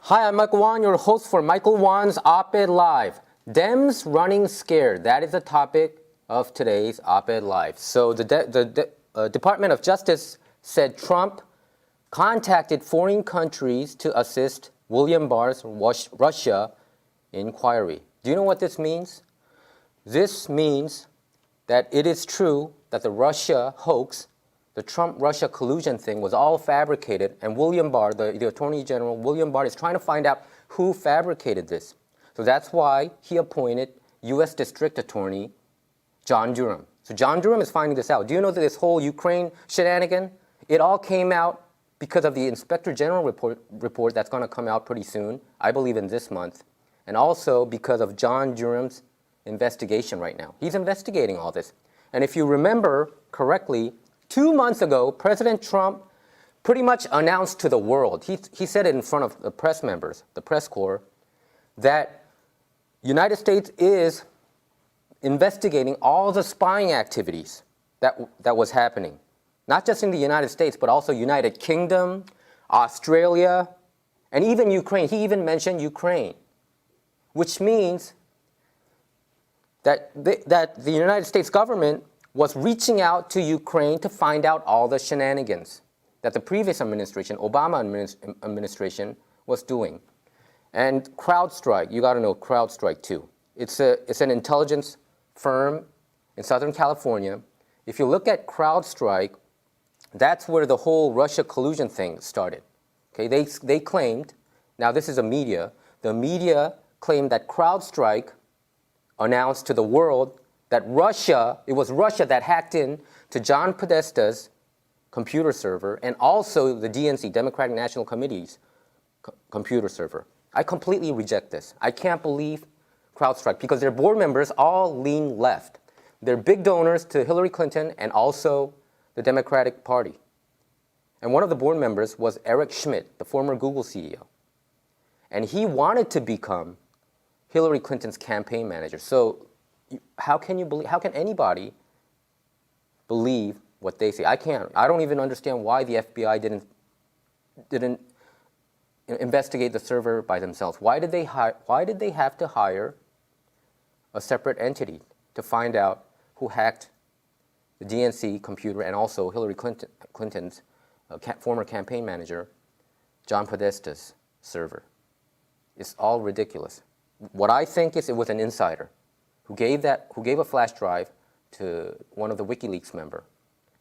Hi, I'm Michael Wan, your host for Michael Wan's Op-Ed Live. Dems running scared. That is the topic of today's Op-Ed Live. So the Department of Justice said Trump contacted foreign countries to assist William Barr's Russia inquiry. Do you know what this means? This means that it is true that the Russia hoax, the Trump-Russia collusion thing was all fabricated, and William Barr, the Attorney General, William Barr, is trying to find out who fabricated this. So that's why he appointed U.S. District Attorney John Durham. So John Durham is finding this out. Do you know that this whole Ukraine shenanigan, it all came out because of the Inspector General report that's going to come out pretty soon, I believe in this month, and also because of John Durham's investigation right now. He's investigating all this. And if you remember correctly, 2 months ago, President Trump pretty much announced to the world, he said it in front of the press members, the press corps, that United States is investigating all the spying activities that was happening. Not just in the United States, but also United Kingdom, Australia, and even Ukraine. He even mentioned Ukraine, which means that the United States government was reaching out to Ukraine to find out all the shenanigans that the previous administration, Obama administration, was doing. And CrowdStrike, you got to know CrowdStrike too. It's an intelligence firm in Southern California. If you look at CrowdStrike, that's where the whole Russia collusion thing started. Okay, they claimed, now this is the media claimed that CrowdStrike announced to the world that it was Russia that hacked in to John Podesta's computer server and also the DNC, Democratic National Committee's computer server. I completely reject this. I can't believe CrowdStrike because their board members all lean left. They're big donors to Hillary Clinton and also the Democratic Party. And one of the board members was Eric Schmidt, the former Google CEO. And he wanted to become Hillary Clinton's campaign manager. So how can anybody believe what they say? I can't. I don't even understand why the FBI didn't investigate the server by themselves. Why did they have to hire a separate entity to find out who hacked the DNC computer and also Hillary Clinton's former campaign manager, John Podesta's server? It's all ridiculous. What I think is it was an insider who gave a flash drive to one of the WikiLeaks member.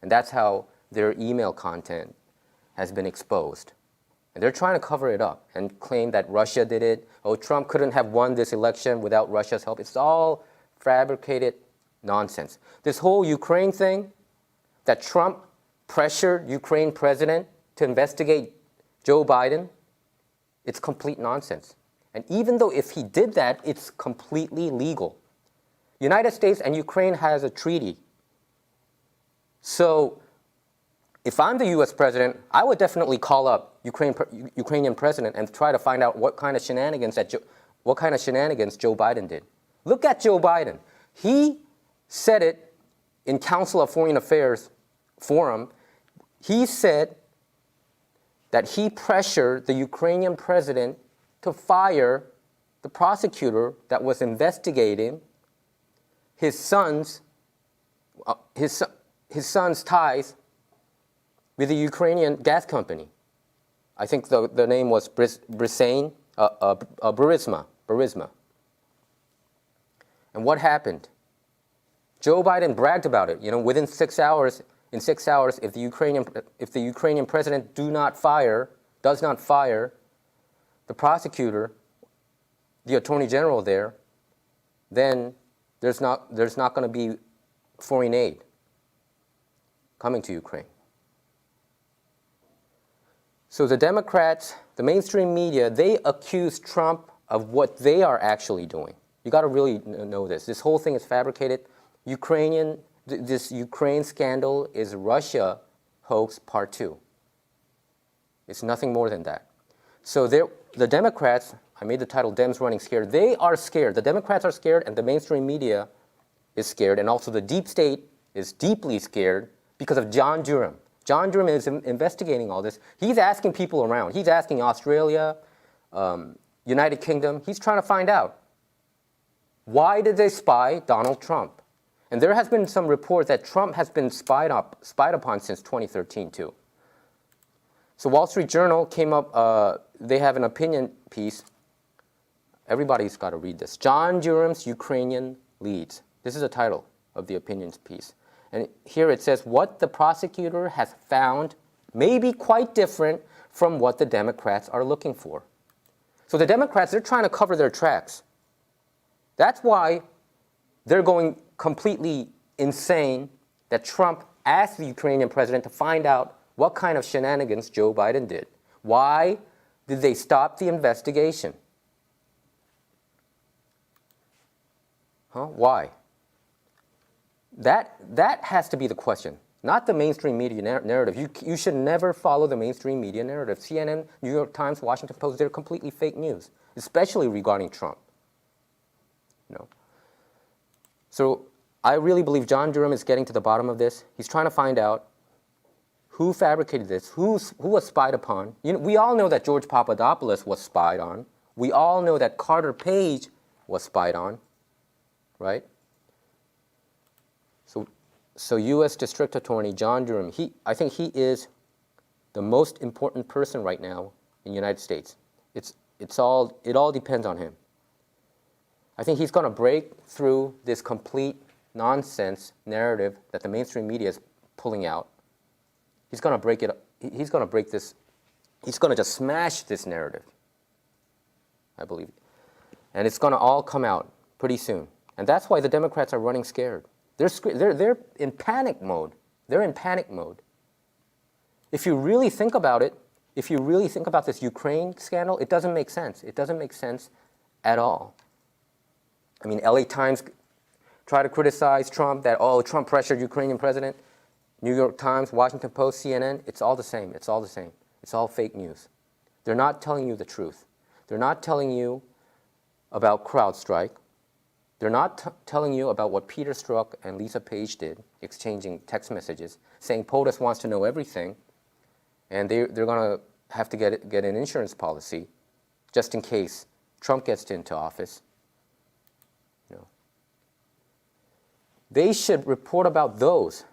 And that's how their email content has been exposed. And they're trying to cover it up and claim that Russia did it. Oh, Trump couldn't have won this election without Russia's help. It's all fabricated nonsense. This whole Ukraine thing, that Trump pressured Ukraine president to investigate Joe Biden, it's complete nonsense. And even though if he did that, it's completely legal. United States and Ukraine has a treaty. So if I'm the US president, I would definitely call up Ukrainian president and try to find out what kind of shenanigans Joe Biden did. Look at Joe Biden. He said it in Council of Foreign Affairs forum. He said that he pressured the Ukrainian president to fire the prosecutor that was investigating his son's ties with the Ukrainian gas company. I think the name was Burisma. And what happened? Joe Biden bragged about it. You know, within 6 hours, if the Ukrainian president does not fire the prosecutor, the attorney general there, then there's not going to be foreign aid coming to Ukraine. So the Democrats, the mainstream media, they accuse Trump of what they are actually doing. You got to really know this. This whole thing is fabricated. This Ukraine scandal is Russia hoax part 2. It's nothing more than that. So the Democrats, I made the title Dems Running Scared. They are scared. The Democrats are scared and the mainstream media is scared. And also the deep state is deeply scared because of John Durham. John Durham is investigating all this. He's asking people around. He's asking Australia, United Kingdom, he's trying to find out, why did they spy Donald Trump? And there has been some reports that Trump has been spied upon since 2013 too. So Wall Street Journal came up, they have an opinion piece. Everybody's got to read this. John Durham's Ukrainian leads. This is the title of the opinions piece. And here it says, what the prosecutor has found may be quite different from what the Democrats are looking for. So the Democrats, they're trying to cover their tracks. That's why they're going completely insane that Trump asked the Ukrainian president to find out what kind of shenanigans Joe Biden did. Why did they stop the investigation? Why? That has to be the question, not the mainstream media narrative. You should never follow the mainstream media narrative. CNN, New York Times, Washington Post, they're completely fake news, especially regarding Trump. So I really believe John Durham is getting to the bottom of this. He's trying to find out who fabricated this, who was spied upon. We all know that George Papadopoulos was spied on. We all know that Carter Page was spied on, right? So U.S. District Attorney John Durham, I think he is the most important person right now in the United States. It all depends on him. I think he's going to break through this complete nonsense narrative that the mainstream media is pulling out. He's going to break it. He's going to break this. He's going to just smash this narrative, I believe. And it's going to all come out pretty soon. And that's why the Democrats are running scared. They're in panic mode. They're in panic mode. If you really think about it, if you really think about this Ukraine scandal, it doesn't make sense. It doesn't make sense at all. I mean, LA Times try to criticize Trump that, Trump pressured Ukrainian president. New York Times, Washington Post, CNN, it's all the same. It's all the same. It's all fake news. They're not telling you the truth. They're not telling you about CrowdStrike. They're not telling you about what Peter Strzok and Lisa Page did, exchanging text messages, saying POTUS wants to know everything, and they're going to have to get an insurance policy just in case Trump gets into office. They should report about those,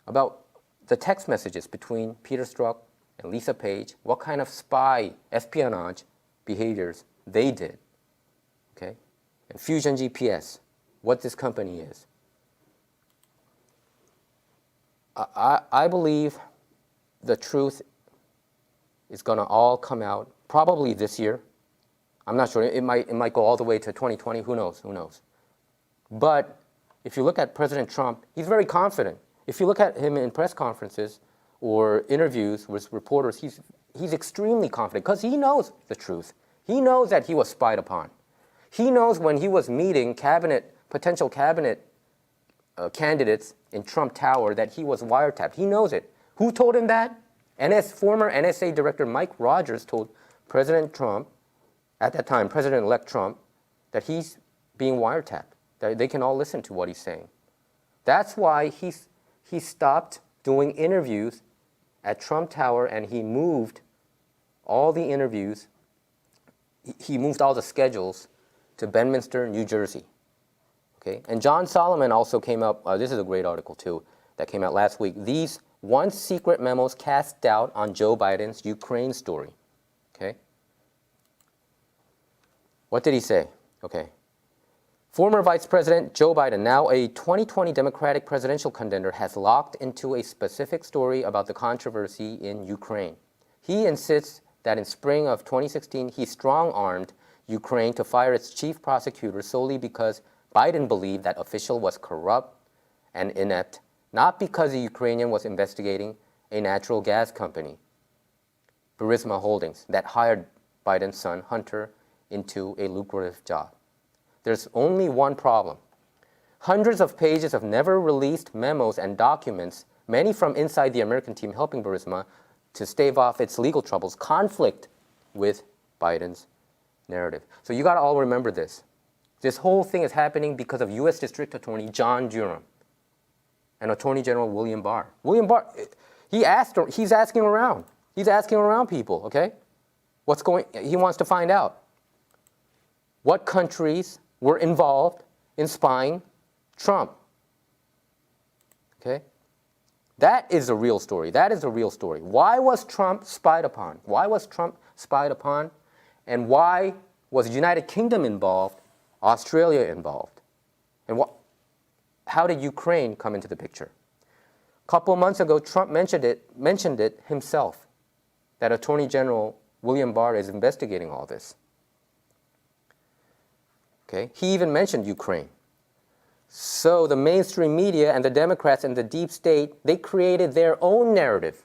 about the text messages between Peter Strzok and Lisa Page, what kind of spy, espionage behaviors they did, okay? And Fusion GPS, what this company is. I believe the truth is going to all come out probably this year. I'm not sure. It might go all the way to 2020. Who knows? Who knows? But if you look at President Trump, he's very confident. If you look at him in press conferences or interviews with reporters, he's extremely confident because he knows the truth. He knows that he was spied upon. He knows when he was meeting potential cabinet candidates in Trump Tower that he was wiretapped. He knows it. Who told him that? Former NSA Director Mike Rogers told President Trump, at that time, President-elect Trump, that he's being wiretapped. That they can all listen to what he's saying. That's why he stopped doing interviews at Trump Tower and he moved all the interviews, he moved all the schedules to Bedminster, New Jersey. Okay? And John Solomon also came up, this is a great article too, that came out last week. These once secret memos cast doubt on Joe Biden's Ukraine story. Okay? What did he say? Okay. Former Vice President Joe Biden, now a 2020 Democratic presidential contender, has locked into a specific story about the controversy in Ukraine. He insists that in spring of 2016, he strong-armed Ukraine to fire its chief prosecutor solely because Biden believed that official was corrupt and inept, not because the Ukrainian was investigating a natural gas company, Burisma Holdings, that hired Biden's son, Hunter, into a lucrative job. There's only one problem. Hundreds of pages of never-released memos and documents, many from inside the American team helping Burisma to stave off its legal troubles, conflict with Biden's narrative. So you got to all remember this. This whole thing is happening because of U.S. District Attorney John Durham and Attorney General William Barr. William Barr, he's asking around. He's asking around people, okay? He wants to find out what countries were involved in spying Trump. Okay? That is a real story. That is a real story. Why was Trump spied upon? Why was Trump spied upon? And why was the United Kingdom involved, Australia involved? And how did Ukraine come into the picture? A couple of months ago, Trump mentioned it himself, that Attorney General William Barr is investigating all this. Okay? He even mentioned Ukraine. So the mainstream media and the Democrats and the deep state, they created their own narrative.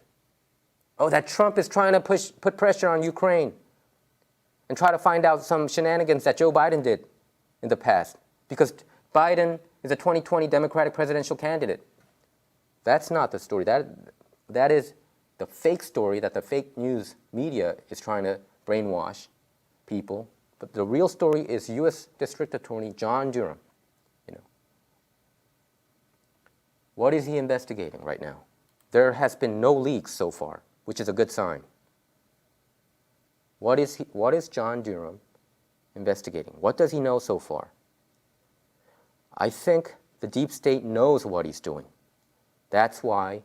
Oh, that Trump is trying to put pressure on Ukraine and try to find out some shenanigans that Joe Biden did in the past. Because Biden is a 2020 Democratic presidential candidate. That's not the story. That is the fake story that the fake news media is trying to brainwash people. But the real story is U.S. District Attorney John Durham. What is he investigating right now? There has been no leaks so far, which is a good sign. What is John Durham investigating? What does he know so far? I think the deep state knows what he's doing. That's why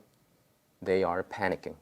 they are panicking.